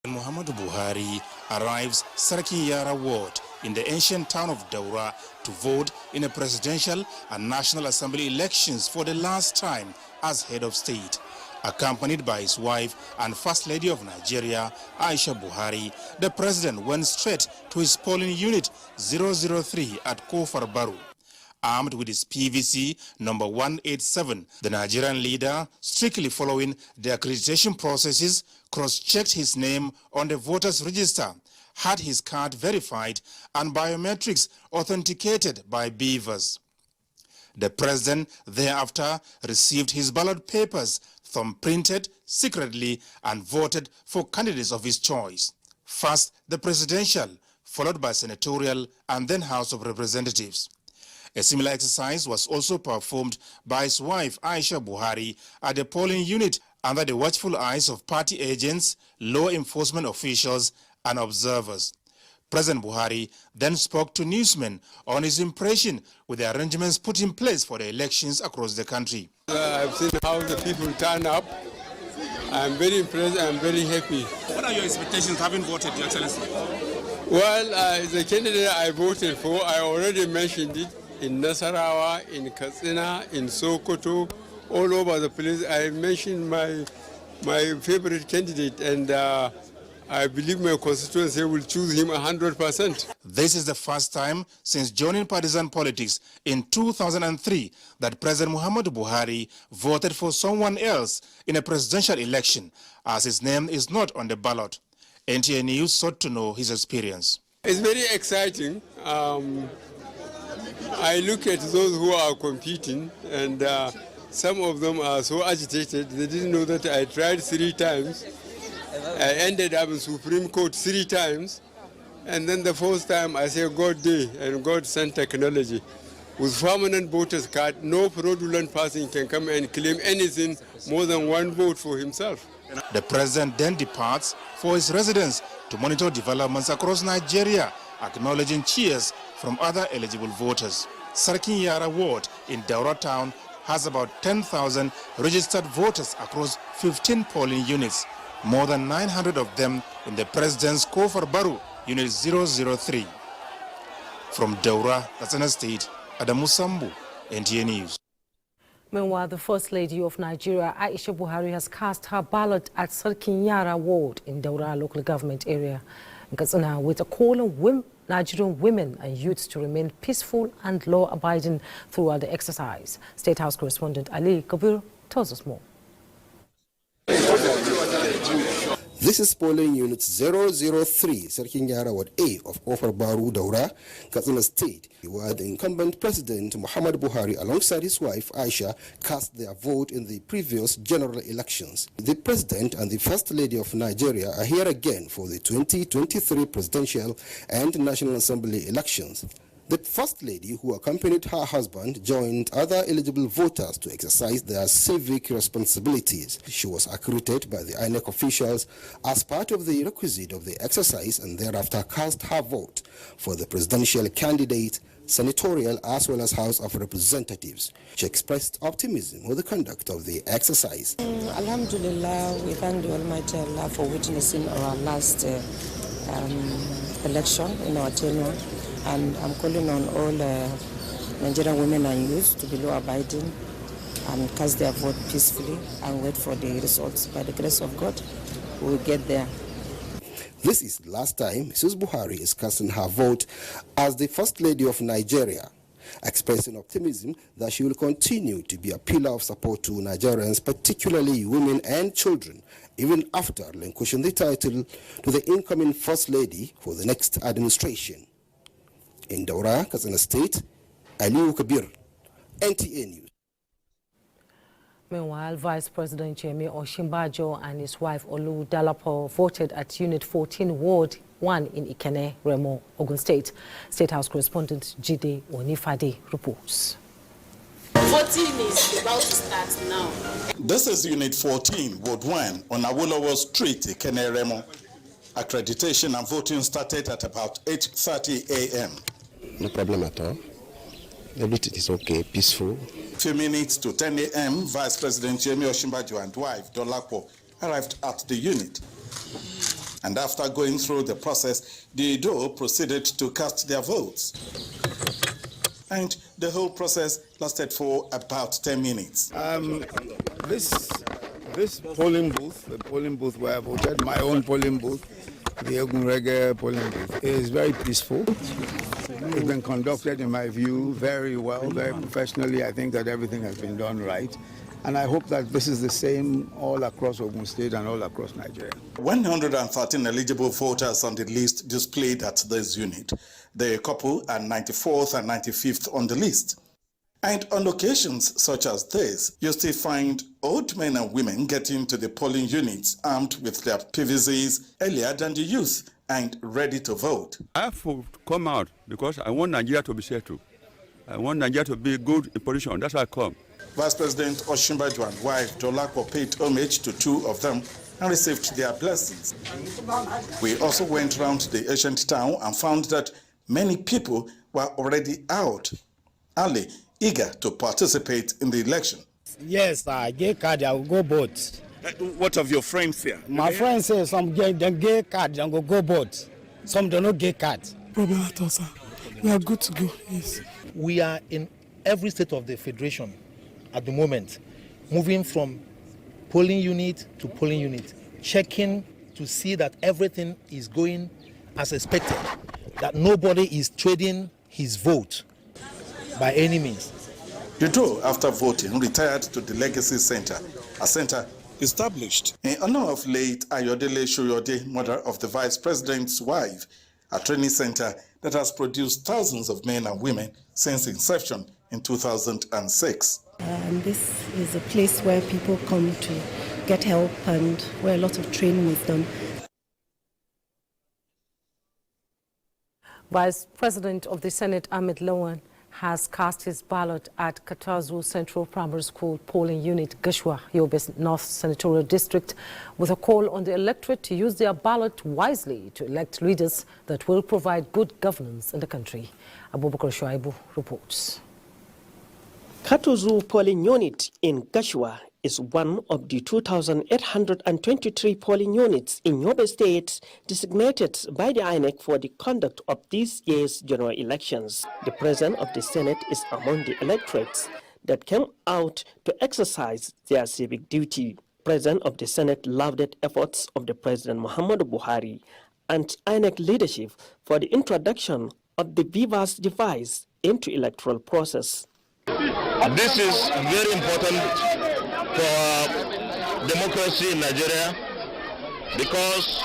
Muhammadu Buhari arrives Sarki Yara Ward in the ancient town of Daura to vote in a presidential and National Assembly elections for the last time as head of state. Accompanied by his wife and First Lady of Nigeria, Aisha Buhari, the president went straight to his polling unit 003 at Kofar Baru. Armed with his PVC number 187, the Nigerian leader, strictly following the accreditation processes, cross-checked his name on the voters' register, had his card verified and biometrics authenticated by beavers. The president thereafter received his ballot papers thumb-printed secretly and voted for candidates of his choice. First, the presidential, followed by senatorial and then House of Representatives. A similar exercise was also performed by his wife Aisha Buhari at the polling unit under the watchful eyes of party agents, law enforcement officials and observers. President Buhari then spoke to newsmen on his impression with the arrangements put in place for the elections across the country. I've seen how the people turn up. I'm very impressed. I'm very happy. What are your expectations having voted, Your Excellency? Well, the candidate I voted for, I already mentioned it, in Nasarawa, in Katsina, in Sokoto, all over the place. I mentioned my favorite candidate, and I believe my constituency will choose him 100%. This is the first time since joining partisan politics in 2003 that President Muhammadu Buhari voted for someone else in a presidential election, as his name is not on the ballot. NTA News sought to know his experience. It's very exciting. I look at those who are competing, and some of them are so agitated. They didn't know that I tried 3 times. I ended up in Supreme Court 3 times. And then the 4th time, I said, God day, and God sent technology. With permanent voters card, no fraudulent person can come and claim anything more than 1 vote for himself. The president then departs for his residence to monitor developments across Nigeria, acknowledging cheers from other eligible voters. Sarki Yara Ward in Daura town has about 10,000 registered voters across 15 polling units, more than 900 of them in the president's Kofar Baru, Unit 003. From Daura, Katsina State, Adamu Sambu, NTA News. Meanwhile, the First Lady of Nigeria, Aisha Buhari, has cast her ballot at Sarki Yara Ward in Daura local government area in Katsina with a call on Nigerian women and youths to remain peaceful and law-abiding throughout the exercise. State House correspondent Ali Kabir tells us more. This is polling unit 003, Sarki Yara Ward A of Kofar Baru, Daura, Katsina State, where the incumbent president Muhammadu Buhari alongside his wife Aisha cast their vote in the previous general elections. The president and the First Lady of Nigeria are here again for the 2023 presidential and National Assembly elections. The First Lady, who accompanied her husband, joined other eligible voters to exercise their civic responsibilities. She was accredited by the INEC officials as part of the requisite of the exercise and thereafter cast her vote for the presidential candidate, senatorial as well as House of Representatives. She expressed optimism with the conduct of the exercise. Alhamdulillah, we thank the Almighty Allah for witnessing our last election in our tenure. And I'm calling on all Nigerian women and youth to be law-abiding and cast their vote peacefully and wait for the results. By the grace of God, we will get there. This is the last time Mrs. Buhari is casting her vote as the First Lady of Nigeria, expressing optimism that she will continue to be a pillar of support to Nigerians, particularly women and children, even after relinquishing the title to the incoming First Lady for the next administration. In Daura, Katsina State, Ali Kabir, NTA News. Meanwhile, Vice President Yemi Osinbajo and his wife Olu Dalapo voted at Unit 14, Ward 1 in Ikene, Remo, Ogun State. State House correspondent Jide Onifade reports. Voting is about to start now. This is Unit 14, Ward 1 on Awolowo Street, Ikene, Remo. Accreditation and voting started at about 8:30 a.m. No problem at all. Everything is okay, peaceful. Few minutes to 10 a.m., Vice President Yemi Osinbajo and wife Dolapo arrived at the unit. And after going through the process, the Edo proceeded to cast their votes. And the whole process lasted for about 10 minutes. This polling booth where I voted, my own polling booth, the Ogunrege polling booth, is very peaceful. It's been conducted, in my view, very well, very professionally. I think that everything has been done right. And I hope that this is the same all across Ogun State and all across Nigeria. 113 eligible voters on the list displayed at this unit. The couple are 94th and 95th on the list. And on occasions such as this, you still find old men and women getting to the polling units armed with their PVCs earlier than the youth and ready to vote. I have to come out because I want Nigeria to be settled. I want Nigeria to be good in position. That's why I come. Vice President Osinbajo and wife Dolapo paid homage to two of them and received their blessings. We also went around the ancient town and found that many people were already out early, eager to participate in the election. Yes, I get card, I will go vote. What of your friends here? My friends say some get the gay card and go vote. Some do not get card. Problem at all, sir. We are good to go, yes. We are in every state of the federation at the moment, moving from polling unit to polling unit, checking to see that everything is going as expected, that nobody is trading his vote by any means. Udo, after voting, retired to the Legacy Center, a center established in honor of late Ayodele Shoyode, mother of the Vice President's wife, a training center that has produced thousands of men and women since inception in 2006. This is a place where people come to get help and where a lot of training is done. Vice President of the Senate, Ahmed Lawan, has cast his ballot at Katazu Central Primary School polling unit, Gashua, Yobe's North Senatorial District, with a call on the electorate to use their ballot wisely to elect leaders that will provide good governance in the country. Abubakar Shuaibu reports. Katazu polling unit in Gashua is one of the 2,823 polling units in Yobe State designated by the INEC for the conduct of this year's general elections. The President of the Senate is among the electorates that came out to exercise their civic duty. President of the Senate lauded efforts of the President Muhammadu Buhari and INEC leadership for the introduction of the BVAS device into electoral process. This is very important for democracy in Nigeria because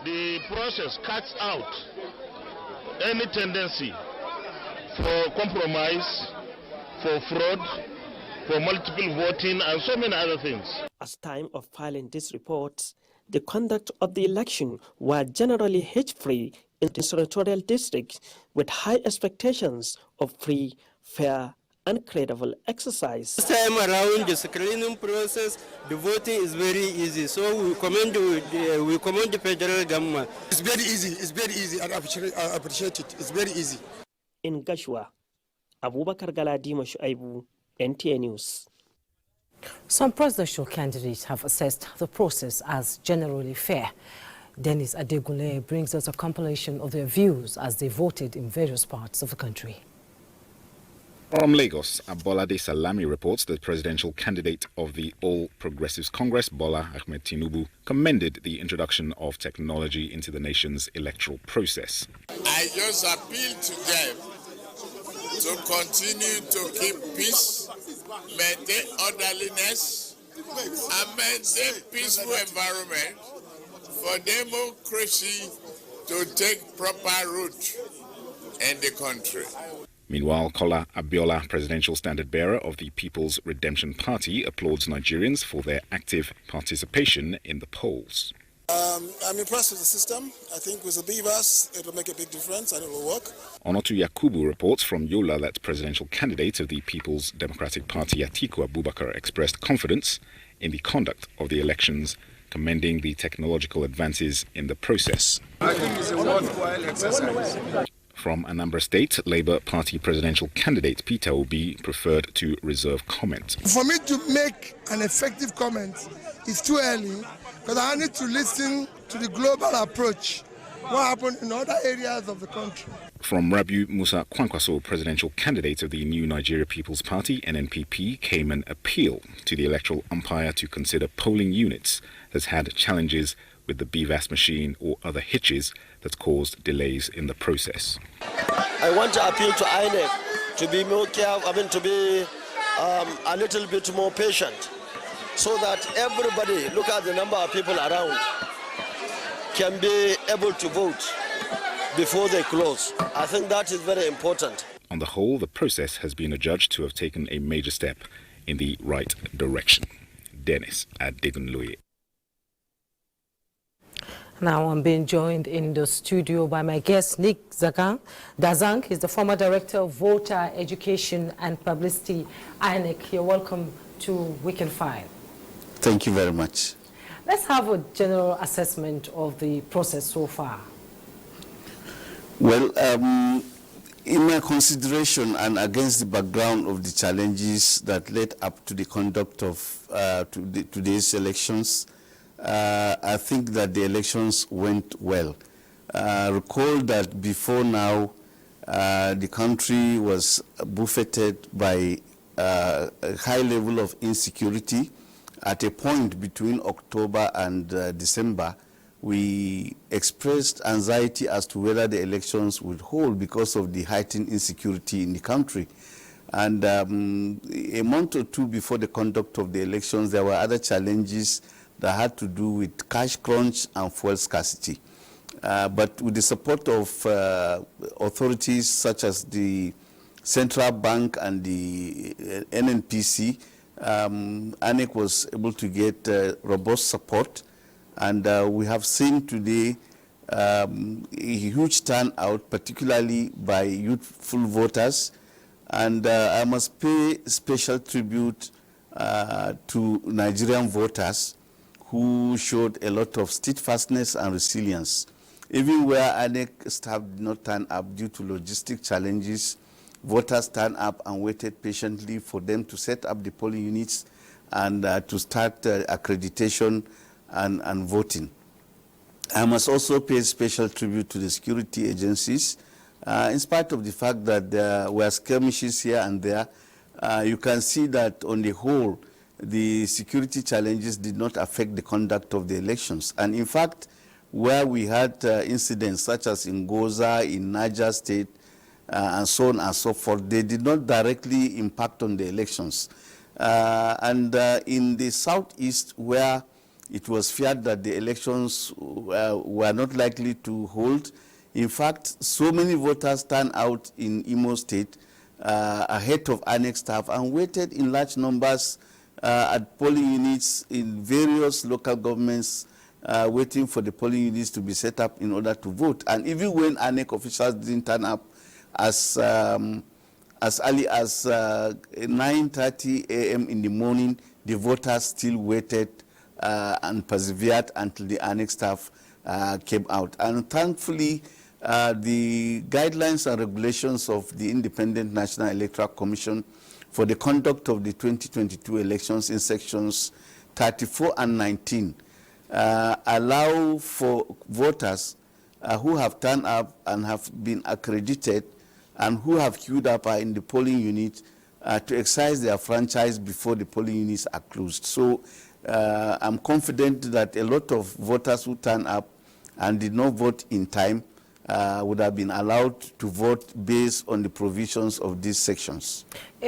the process cuts out any tendency for compromise, for fraud, for multiple voting and so many other things. As time of filing this report, the conduct of the election were generally hitch-free in the senatorial district with high expectations of free, fair, and credible exercise. This time around, the screening process, the voting is very easy. So we commend the federal government. It's very easy. I appreciate it. It's very easy. In Gashua, Abubakar Galadima Shuaibu, NTA News. Some presidential candidates have assessed the process as generally fair. Dennis Adegunle brings us a compilation of their views as they voted in various parts of the country. From Lagos, Abolade Salami reports that presidential candidate of the All Progressives Congress, Bola Ahmed Tinubu, commended the introduction of technology into the nation's electoral process. I just appeal to them to continue to keep peace, maintain orderliness, and maintain peaceful environment for democracy to take proper root in the country. Meanwhile, Kola Abiola, presidential standard-bearer of the People's Redemption Party, applauds Nigerians for their active participation in the polls. I'm impressed with the system. I think with the BVAS, it will make a big difference and it will work. Onotu Yakubu reports from Yola that presidential candidate of the People's Democratic Party, Atiku Abubakar, expressed confidence in the conduct of the elections, commending the technological advances in the process. I think it's a worthwhile exercise. From Anambra State, Labour Party presidential candidate Peter Obi preferred to reserve comment. For me to make an effective comment, it's too early because I need to listen to the global approach, what happened in other areas of the country. From Rabiu Musa Kwankwaso, presidential candidate of the New Nigeria People's Party, NNPP, came an appeal to the electoral umpire to consider polling units that had challenges with the BVAS machine or other hitches that caused delays in the process. I want to appeal to INEC to be more careful, to be a little bit more patient, so that everybody, look at the number of people around, can be able to vote before they close. I think that is very important. On the whole, the process has been adjudged to have taken a major step in the right direction. Dennis Adegunloye. Now I'm being joined in the studio by my guest, Nick Dazang. He's the former Director of Voter Education and Publicity, INEC. You're welcome to Weekend 5. Thank you very much. Let's have a general assessment of the process so far. Well, in my consideration and against the background of the challenges that led up to the conduct of today's elections, I think that the elections went well. Recall that before now, the country was buffeted by a high level of insecurity. At a point between October and December, we expressed anxiety as to whether the elections would hold because of the heightened insecurity in the country. And a month or two before the conduct of the elections, there were other challenges that had to do with cash crunch and fuel scarcity. But with the support of authorities such as the Central Bank and the NNPC, INEC was able to get robust support. And we have seen today a huge turnout, particularly by youthful voters. And I must pay special tribute to Nigerian voters who showed a lot of steadfastness and resilience. Even where INEC staff did not turn up due to logistic challenges, voters turned up and waited patiently for them to set up the polling units and to start accreditation and voting. I must also pay special tribute to the security agencies. In spite of the fact that there were skirmishes here and there, you can see that on the whole, the security challenges did not affect the conduct of the elections. And in fact, where we had incidents such as in Goza, in Niger State, and so on and so forth, they did not directly impact on the elections. In the southeast, where it was feared that the elections were not likely to hold, in fact, so many voters turned out in Imo State ahead of INEC staff and waited in large numbers at polling units in various local governments, waiting for the polling units to be set up in order to vote. And even when INEC officials didn't turn up as early as 9:30 a.m. in the morning, the voters still waited and persevered until the INEC staff came out. And thankfully, the guidelines and regulations of the Independent National Electoral Commission for the conduct of the 2022 elections in sections 34 and 19 allow for voters who have turned up and have been accredited and who have queued up in the polling unit to exercise their franchise before the polling units are closed. So I'm confident that a lot of voters who turned up and did not vote in time would have been allowed to vote based on the provisions of these sections.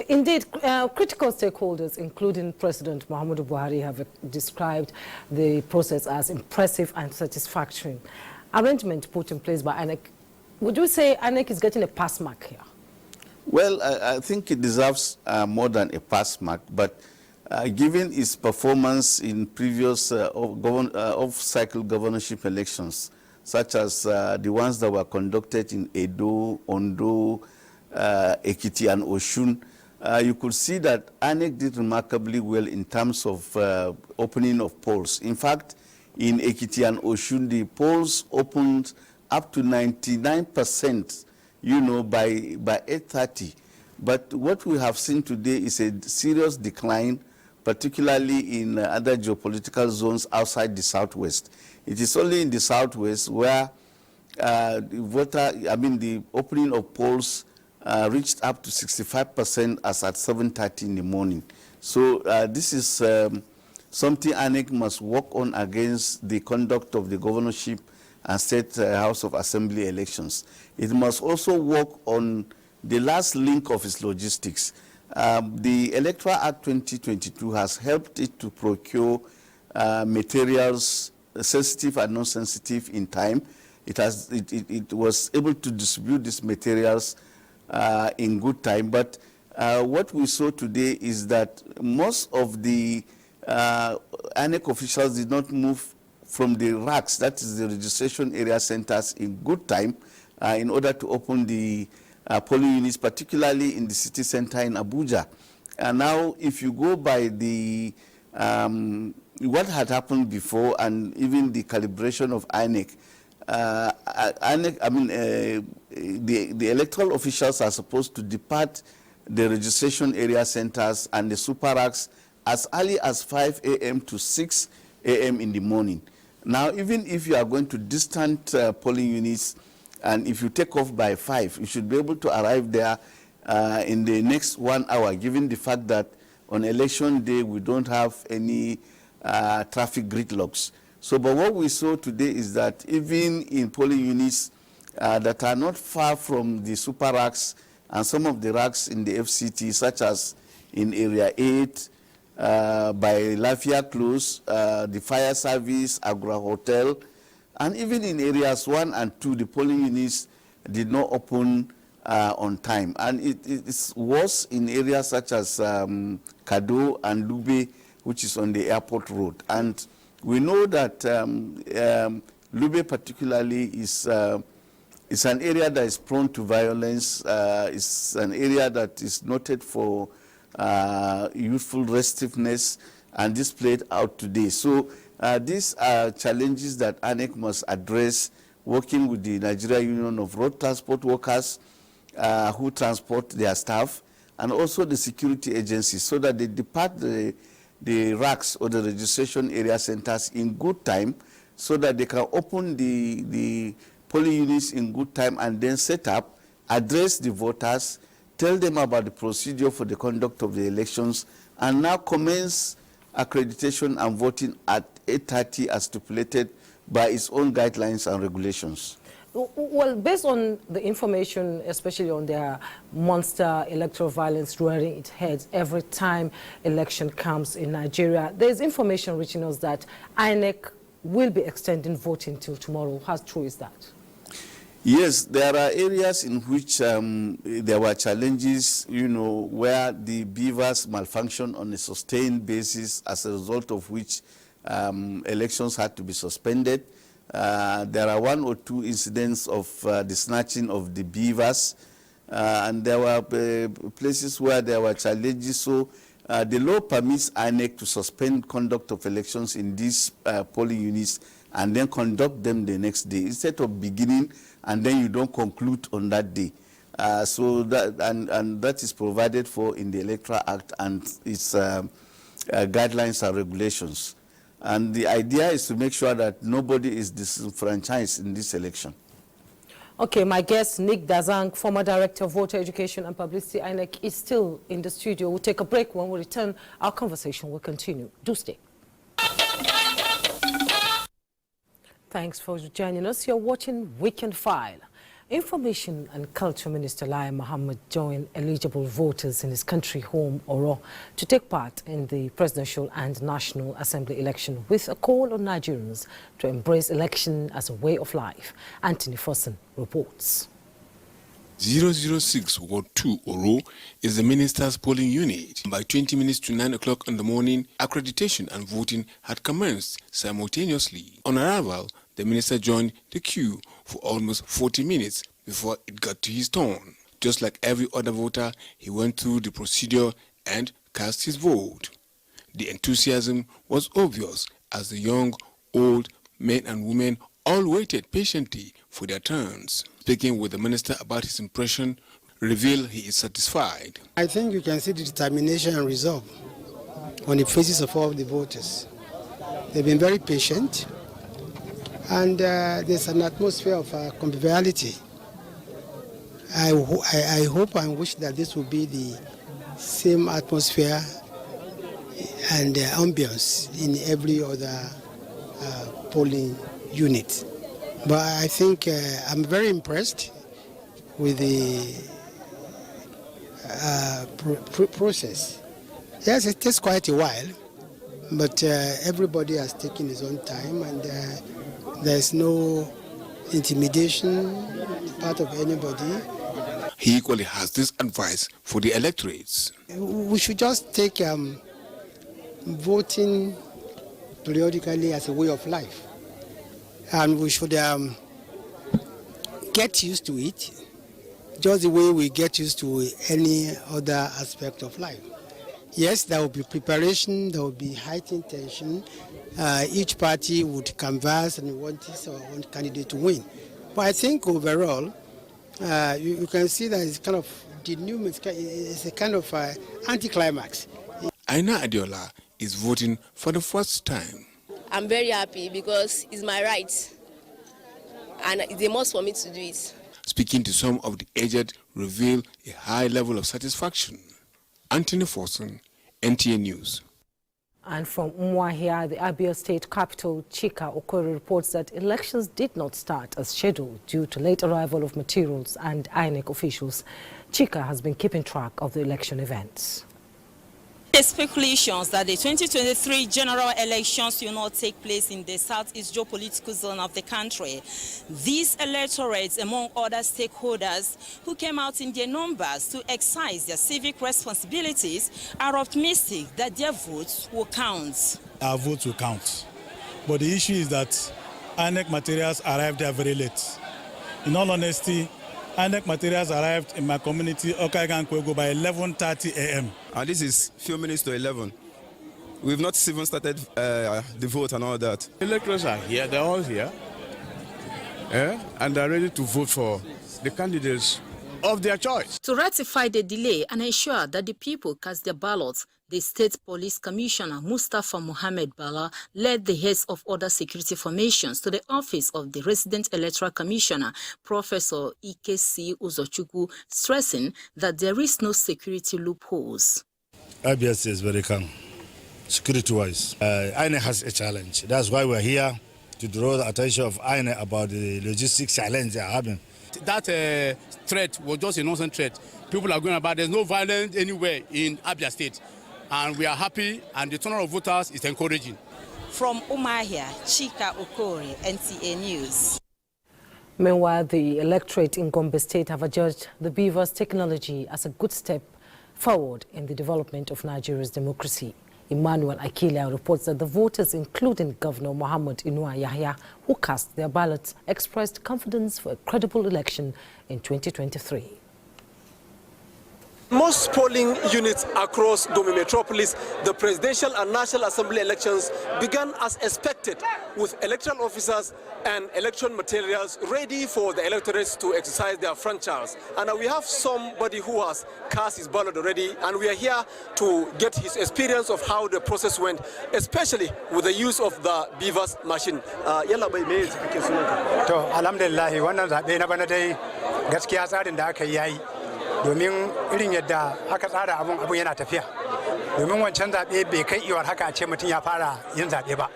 Indeed, critical stakeholders, including President Muhammadu Buhari, have described the process as impressive and satisfactory. Arrangement put in place by INEC. Would you say INEC is getting a pass mark here? Well, I think it deserves more than a pass mark, but given its performance in previous off-cycle governorship elections, such as the ones that were conducted in Edo, Ondo, Ekiti, and Oshun, you could see that INEC did remarkably well in terms of opening of polls. In fact, in Ekiti and Oshun, the polls opened up to 99% by 8:30. But what we have seen today is a serious decline, particularly in other geopolitical zones outside the southwest. It is only in the southwest where the opening of polls reached up to 65% as at 7:30 in the morning. So this is something INEC must work on against the conduct of the governorship and State House of Assembly elections. It must also work on the last link of its logistics. The Electoral Act 2022 has helped it to procure materials, sensitive and non-sensitive, in time. It was able to distribute these materials in good time. But what we saw today is that most of the INEC officials did not move from the racks, that is the registration area centers, in good time in order to open the polling units, particularly in the city center in Abuja. And now, if you go by the what had happened before and even the calibration of INEC, the electoral officials are supposed to depart the registration area centers and the super racks as early as 5 a.m. to 6 a.m. in the morning. Now, even if you are going to distant polling units, and if you take off by 5, you should be able to arrive there in the next 1 hour, given the fact that on election day we don't have any traffic gridlocks. So, but what we saw today is that even in polling units that are not far from the super racks and some of the racks in the FCT, such as in Area 8, by Lafia Close, the fire service, Agra Hotel, and even in areas 1 and 2, the polling units did not open on time. And it's worse in areas such as Kado and Lube, which is on the airport road. And we know that Lube particularly is an area that is prone to violence. It's an area that is noted for youthful restiveness, and this played out today. So these are challenges that INEC must address, working with the Nigerian Union of Road Transport Workers who transport their staff, and also the security agencies, so that they depart the racks or the registration area centers in good time, so that they can open the polling units in good time and then set up, address the voters, tell them about the procedure for the conduct of the elections, and now commence accreditation and voting at 8:30 as stipulated by its own guidelines and regulations. Well, based on the information, especially on their monster electoral violence rearing its head every time election comes in Nigeria, there's information reaching us that INEC will be extending voting till tomorrow. How true is that? Yes, there are areas in which there were challenges, where the beavers malfunctioned on a sustained basis, as a result of which elections had to be suspended. There are 1 or 2 incidents of the snatching of the beavers, and there were places where there were challenges. So the law permits INEC to suspend conduct of elections in these polling units and then conduct them the next day, instead of beginning and then you don't conclude on that day. So that and that is provided for in the Electoral Act and its guidelines and regulations. And the idea is to make sure that nobody is disenfranchised in this election. Okay, my guest, Nick Dazang, former Director of Voter Education and Publicity, INEC, is still in the studio. We'll take a break. When we return, our conversation will continue. Do stay. Thanks for joining us. You're watching Weekend File. Information and Culture Minister Lai Mohammed joined eligible voters in his country home, Oro, to take part in the presidential and national assembly election with a call on Nigerians to embrace election as a way of life. Anthony Fossen reports. 006 Ward 2 Oro is the minister's polling unit. By 20 minutes to 9 o'clock in the morning, accreditation and voting had commenced simultaneously. On arrival, the minister joined the queue for almost 40 minutes before it got to his turn. Just like every other voter, he went through the procedure and cast his vote. The enthusiasm was obvious as the young, old, men and women all waited patiently for their turns. Speaking with the minister about his impression, revealed he is satisfied. I think you can see the determination and resolve on the faces of all the voters. They've been very patient, and there's an atmosphere of conviviality. I hope and wish that this will be the same atmosphere and ambience in every other polling unit. But I think I'm very impressed with the process. Yes, it takes quite a while, but everybody has taken his own time, and there's no intimidation on the part of anybody. He equally has this advice for the electorates. We should just take voting periodically as a way of life, and we should get used to it, just the way we get used to any other aspect of life. Yes, there will be preparation, there will be heightened tension. Each party would canvass and want his or own candidate to win. But I think overall, you can see that it's kind of it's a kind of anticlimax. Aina Adiola is voting for the first time. I'm very happy because it's my right and it's a must for me to do it. Speaking to some of the aged reveal a high level of satisfaction. Anthony Forson, NTA News. And from Umuahia, the Abia state capital, Chika Okoro reports that elections did not start as scheduled due to late arrival of materials and INEC officials. Chika has been keeping track of the election events. There's speculations that the 2023 general elections will not take place in the southeast geopolitical zone of the country. These electorates, among other stakeholders who came out in their numbers to exercise their civic responsibilities, are optimistic that their votes will count. Our votes will count. But the issue is that INEC materials arrived there very late. In all honesty, INEC materials arrived in my community, Okaiga and Kwego, by 11:30 a.m. And this is few minutes to 11. We've not even started the vote and all that. Electors are here, they're all here, and they're ready to vote for the candidates of their choice. To ratify the delay and ensure that the people cast their ballots, the State Police Commissioner Mustafa Mohamed Bala led the heads of other security formations to the office of the Resident Electoral Commissioner, Professor Ikesi Uzochukwu, stressing that there is no security loopholes. IBS is very calm, security-wise. INEC has a challenge. That's why we're here to draw the attention of INEC about the logistics challenge they're having. That threat was just a nonsense threat. People are going about, there's no violence anywhere in Abia State. And we are happy, and the turnout of voters is encouraging. From Umuahia, Chika Okori, NTA News. Meanwhile, the electorate in Gombe State have adjudged the Beavers technology as a good step forward in the development of Nigeria's democracy. Emmanuel Akilia reports that the voters, including Governor Muhammad Inua Yahya, who cast their ballots, expressed confidence for a credible election in 2023. Most polling units across Gombe Metropolis, the presidential and national assembly elections began as expected, with electoral officers and election materials ready for the electorates to exercise their franchise. And we have somebody who has cast his ballot already, and we are here to get his experience of how the process went, especially with the use of the Beavers machine. Yalla bai me cikin sunanka. To alhamdulillah wannan zabe na bana dai gaskiya tsarin da aka yi domin irin yadda aka tsara abun yana tafiya. Domin wancan zabe bai kai iwar haka a ce mutum ya fara yin zabe ba.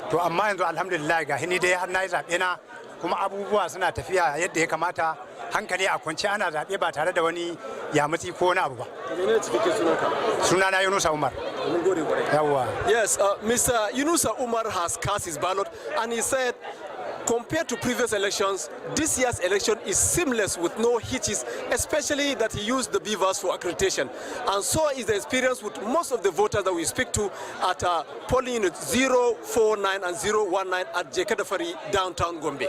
To amma yanzu alhamdulillah ga hini dai har na yi zabe na kuma abubuwa suna tafiya yadda ya kamata, hankali a kwance ana zabe ba tare da wani yamutsi ko wani abu ba. Menene cikin sunanka? Sunana Yunusa Umar. Yes, Mr. Yunusa Umar has cast his ballot, and he said, compared to previous elections, this year's election is seamless with no hitches, especially that he used the Beavers for accreditation. And so is the experience with most of the voters that we speak to at polling unit 049 and 019 at Jekadafari, downtown Gombe.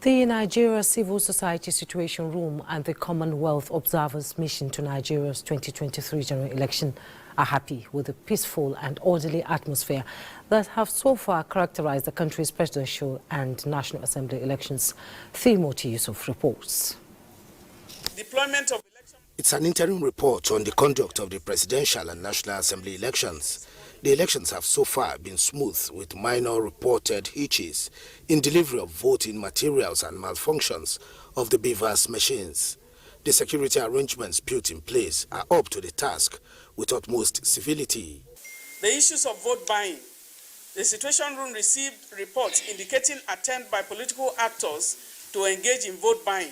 The Nigeria Civil Society Situation Room and the Commonwealth Observers Mission to Nigeria's 2023 general election are happy with the peaceful and orderly atmosphere that have so far characterized the country's presidential and National Assembly elections. Timothy Yusuf reports. Deployment of It's an interim report on the conduct of the presidential and National Assembly elections. The elections have so far been smooth, with minor reported hitches in delivery of voting materials and malfunctions of the BVAS machines. The security arrangements put in place are up to the task with utmost civility. The issues of vote buying. The Situation Room received reports indicating attempt by political actors to engage in vote buying.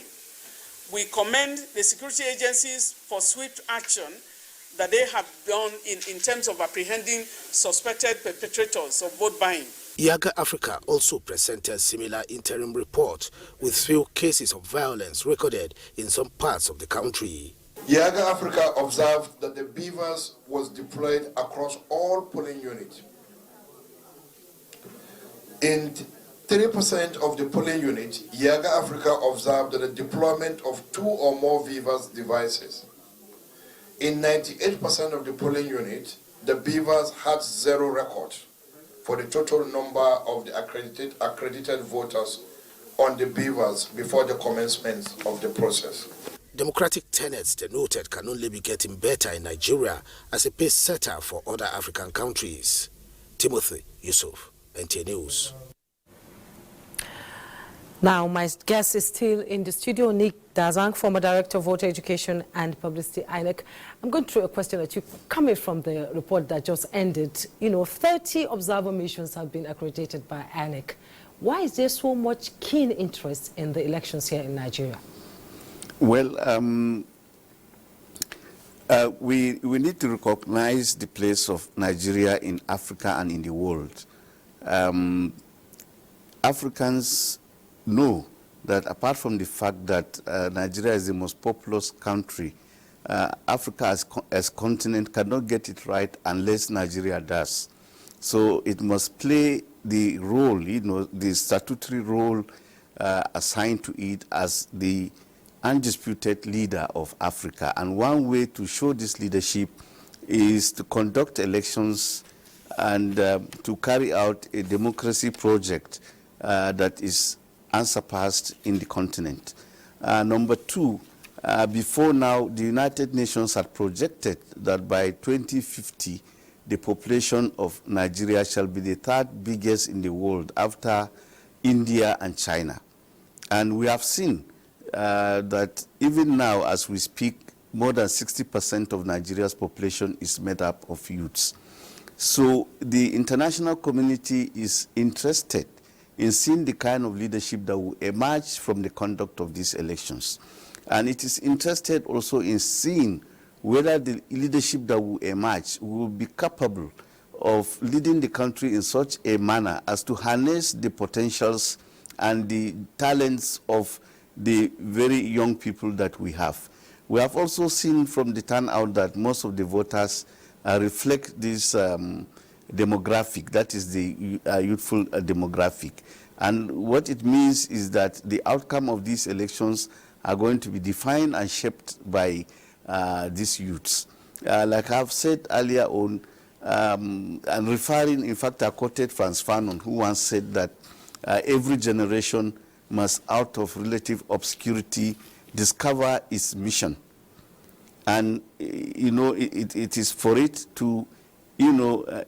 We commend the security agencies for swift action that they have done in terms of apprehending suspected perpetrators of vote buying. Yaga Africa also presented similar interim report with few cases of violence recorded in some parts of the country. Yaga Africa observed that the beavers was deployed across all polling units. In 3% of the polling units, Yaga Africa observed the deployment of 2 or more beavers devices. In 98% of the polling units, the beavers had 0 record for the total number of the accredited voters on the beavers before the commencement of the process. Democratic tenets, they noted, can only be getting better in Nigeria as a pace setter for other African countries. Timothy Yusuf, NTA News. Now, my guest is still in the studio, Nick Dazang, former Director of Voter Education and Publicity, INEC. I'm going to throw a question at you, coming from the report that just ended. 30 observer missions have been accredited by INEC. Why is there so much keen interest in the elections here in Nigeria? Well, we need to recognize the place of Nigeria in Africa and in the world. Africans know that apart from the fact that Nigeria is the most populous country, Africa as continent cannot get it right unless Nigeria does. So it must play the role, the statutory role assigned to it as the undisputed leader of Africa. And one way to show this leadership is to conduct elections and to carry out a democracy project that is unsurpassed in the continent. Number 2, before now, the United Nations had projected that by 2050, the population of Nigeria shall be the 3rd biggest in the world after India and China. And we have seen that even now, as we speak, more than 60% of Nigeria's population is made up of youths. So the international community is interested in seeing the kind of leadership that will emerge from the conduct of these elections. And it is interested also in seeing whether the leadership that will emerge will be capable of leading the country in such a manner as to harness the potentials and the talents of the very young people that we have. We have also seen from the turnout that most of the voters reflect this demographic, that is the youthful demographic. And what it means is that the outcome of these elections are going to be defined and shaped by these youths. Like I've said earlier on, and referring, in fact, I quoted Frantz Fanon, who once said that every generation must, out of relative obscurity, discover its mission. And, it is for it to,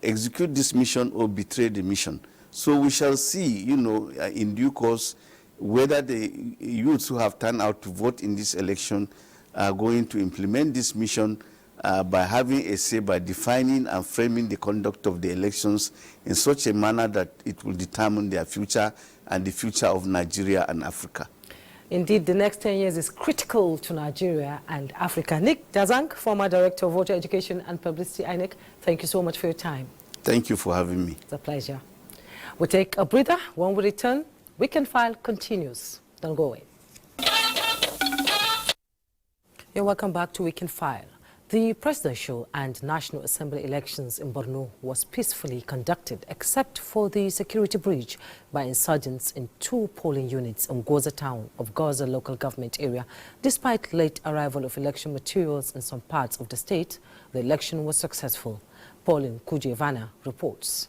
execute this mission or betray the mission. So we shall see, in due course, whether the youths who have turned out to vote in this election are going to implement this mission by having a say, by defining and framing the conduct of the elections in such a manner that it will determine their future and the future of Nigeria and Africa. Indeed, the next 10 years is critical to Nigeria and Africa. Nick Dazang, former Director of Voter Education and Publicity, INEC, thank you so much for your time. Thank you for having me. It's a pleasure. We'll take a breather. When we return, Weekend File continues. Don't go away. You're welcome back to Weekend File. The presidential and National Assembly elections in Borno was peacefully conducted except for the security breach by insurgents in 2 polling units in Goza town of Goza local government area. Despite late arrival of election materials in some parts of the state, the election was successful. Pauline Kujevana reports.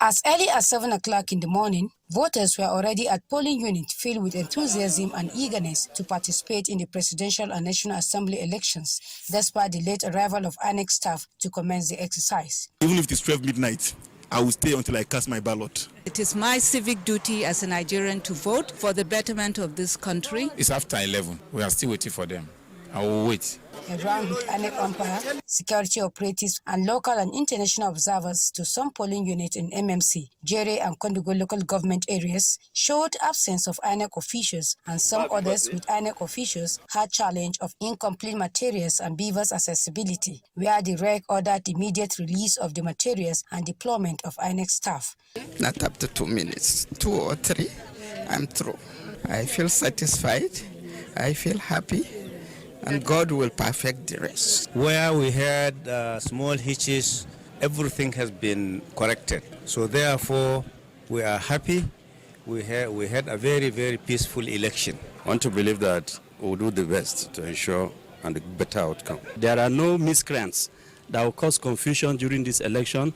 As early as 7 o'clock in the morning, voters were already at polling units filled with enthusiasm and eagerness to participate in the presidential and National Assembly elections, despite the late arrival of INEC staff to commence the exercise. Even if it is 12 midnight, I will stay until I cast my ballot. It is my civic duty as a Nigerian to vote for the betterment of this country. It's after 11. We are still waiting for them. I will wait. Around with INEC umpire, security operatives, and local and international observers to some polling units in MMC, Jere and Kondugo local government areas showed absence of INEC officials, and some others with INEC officials had challenge of incomplete materials and beavers accessibility, where the REC ordered immediate release of the materials and deployment of INEC staff. Not up to 2 minutes, 2 or 3, I'm through. I feel satisfied, I feel happy, and God will perfect the rest. Where we had small hitches, everything has been corrected. So therefore, we are happy. We had a very, very peaceful election. I want to believe that we'll do the best to ensure a better outcome. There are no miscreants that will cause confusion during this election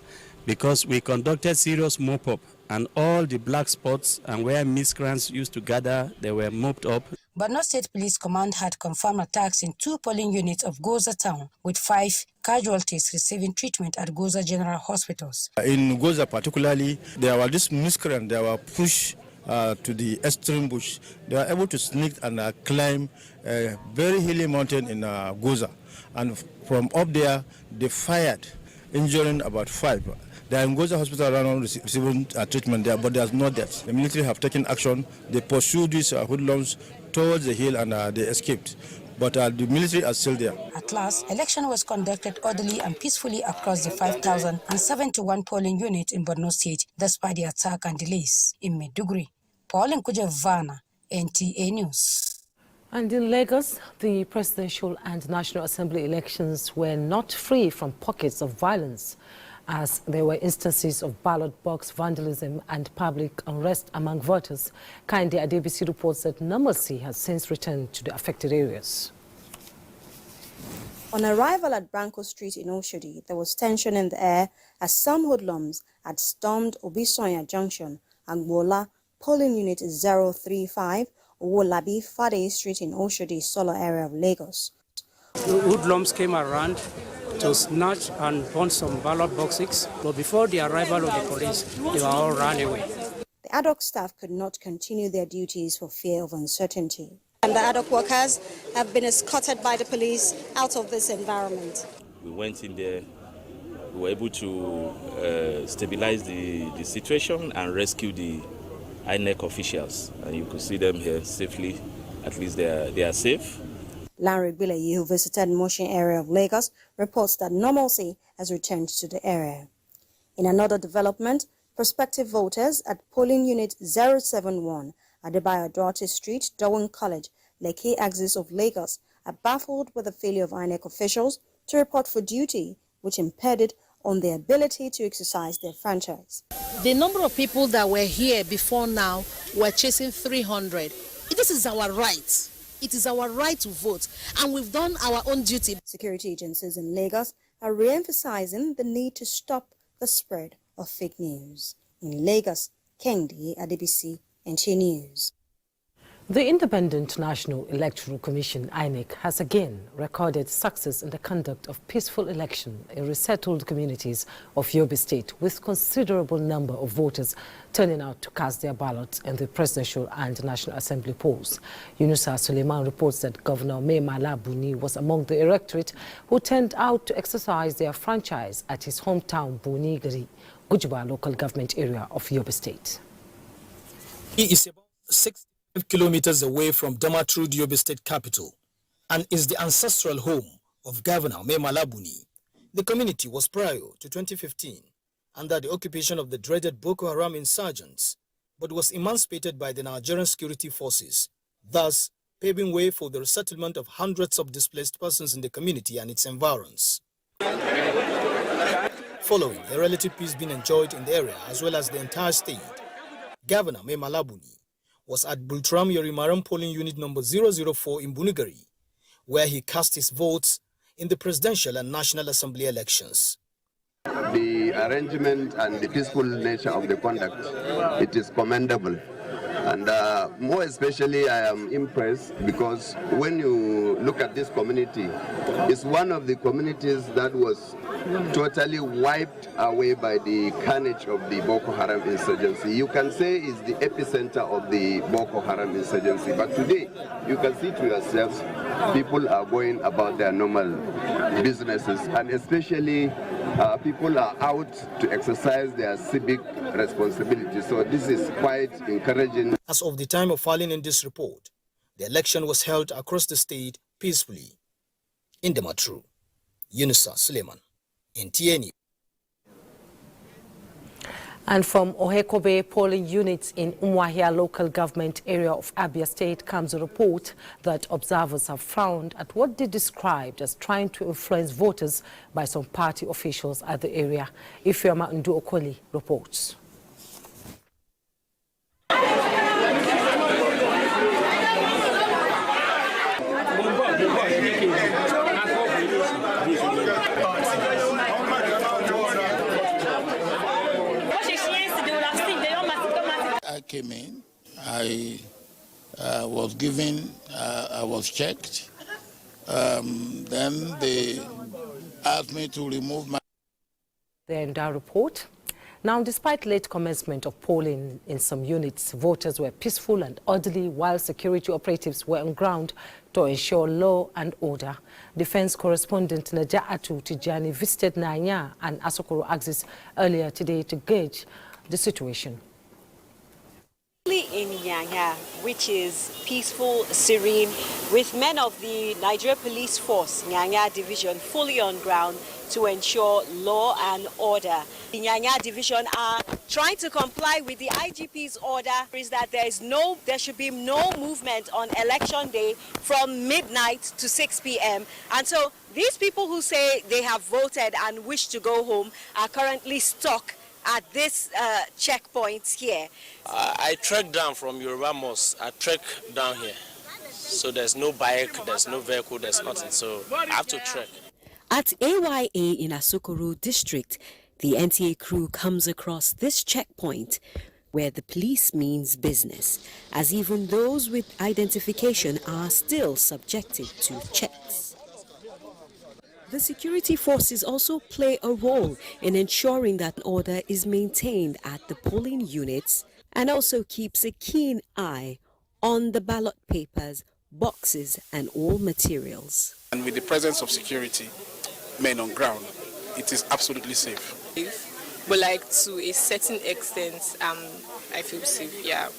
because we conducted serious mop-up and all the black spots and where miscreants used to gather, they were mopped up. Borno State Police Command had confirmed attacks in 2 polling units of Goza town, with 5 casualties receiving treatment at Goza General Hospitals. In Goza particularly, there were this miscreants, they were pushed to the extreme bush. They were able to sneak and climb a very hilly mountain in Goza. And from up there, they fired, injuring about 5. They are in Goza Hospital around receiving treatment there, but there's no death. The military have taken action. They pursued these hoodlums towards the hill and they escaped. But the military are still there. At last, election was conducted orderly and peacefully across the 5,071 polling units in Borno State, despite the attack and delays. In Maiduguri, Pauline Kujevana, NTA News. And in Lagos, the presidential and National Assembly elections were not free from pockets of violence, as there were instances of ballot box vandalism and public unrest among voters. Kinde Adebisi reports that normalcy has since returned to the affected areas. On arrival at Branko Street in Oshodi, there was tension in the air as some hoodlums had stormed Obisonya Junction and Gbola, polling unit 035, Owolabi Fade Street in Oshodi, Solo area of Lagos. The hoodlums came around to snatch and burn some ballot boxes, but before the arrival of the police, they were all run away. The ad hoc staff could not continue their duties for fear of uncertainty. And the ad hoc workers have been escorted by the police out of this environment. We went in there, we were able to stabilize the situation and rescue the INEC officials. And you could see them here safely, at least they are safe. Larry Bilayi, who visited Motion area of Lagos, reports that normalcy has returned to the area. In another development, prospective voters at polling unit 071, Adebayo Duarte Street, Darwin College, Lekki axis of Lagos, are baffled with the failure of INEC officials to report for duty, which impeded on their ability to exercise their franchise. The number of people that were here before now were chasing 300. This is our right. It is our right to vote, and we've done our own duty. Security agencies in Lagos are re-emphasizing the need to stop the spread of fake news. In Lagos, Kende Adebisi, NTA News. The Independent National Electoral Commission, INEC, has again recorded success in the conduct of peaceful election in resettled communities of Yobe State, with considerable number of voters turning out to cast their ballots in the presidential and National Assembly polls. Yunusa Suleiman reports that Governor Mai Mala Buni was among the electorate who turned out to exercise their franchise at his hometown Bunigari, Gujuba local government area of Yobe State. He is about 65 kilometers away from Damaturu, Yobe State capital, and is the ancestral home of Governor Mai Mala Buni. The community was prior to 2015 under the occupation of the dreaded Boko Haram insurgents, but was emancipated by the Nigerian security forces. Thus, paving way for the resettlement of hundreds of displaced persons in the community and its environs. Following a relative peace being enjoyed in the area as well as the entire state, Governor Mai Mala Buni was at Bultram Yorimaram polling unit number 004 in Bunigari, where he cast his votes in the presidential and national assembly elections. The arrangement and the peaceful nature of the conduct, it is commendable. And more especially, I am impressed because when you look at this community, it's one of the communities that was totally wiped away by the carnage of the Boko Haram insurgency. You can say it's the epicenter of the Boko Haram insurgency. But today, you can see to yourselves, people are going about their normal businesses, and especially people are out to exercise their civic responsibility. So this is quite encouraging. As of the time of filing in this report, the election was held across the state peacefully. In the Matru, Yunusa Suleiman, NTN. And from Ohekobe polling units in Umuahia local government area of Abia State comes a report that observers have found at what they described as trying to influence voters by some party officials at the area. Ifeoma Ndu Okoli reports. I came in, I was given, I was checked, then they asked me to remove my... The entire report. Now, despite late commencement of polling in some units, voters were peaceful and orderly while security operatives were on ground to ensure law and order. Defense correspondent Naja'atu Tijani visited Nanya and Asokoro Axis earlier today to gauge the situation. In Nyanya, which is peaceful, serene, with men of the Nigeria Police Force, Nyanya Division, fully on ground to ensure law and order. The Nyanya Division are trying to comply with the IGP's order is that there should be no movement on election day from midnight to 6 p.m. And so these people who say they have voted and wish to go home are currently stuck at this checkpoint here. I trekked down from Yoruba Mosque. I trekked down here. So there's no bike, there's no vehicle, there's nothing. So I have to trek. At AYA in Asokoro district, the NTA crew comes across this checkpoint where the police means business, as even those with identification are still subjected to checks. The security forces also play a role in ensuring that order is maintained at the polling units and also keeps a keen eye on the ballot papers, boxes and all materials. And with the presence of security men on ground, it is absolutely safe. But like to a certain extent, I feel safe, yeah.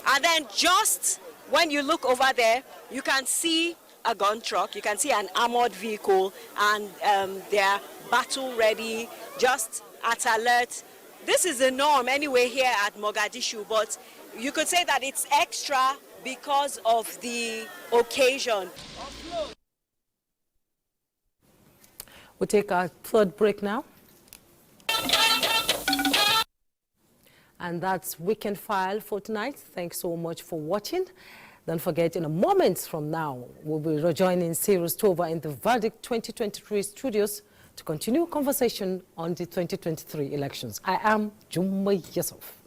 And then just when you look over there, you can see a gun truck, you can see an armored vehicle, and they're battle ready, just at alert. This is the norm anyway here at Mogadishu, but you could say that it's extra because of the occasion. We'll take our third break now. And that's Weekend File for tonight. Thanks so much for watching. Don't forget, in a moment from now, we'll be rejoining Cyrus Tova in the Verdict 2023 studios to continue conversation on the 2023 elections. I am Jumma Yusuf.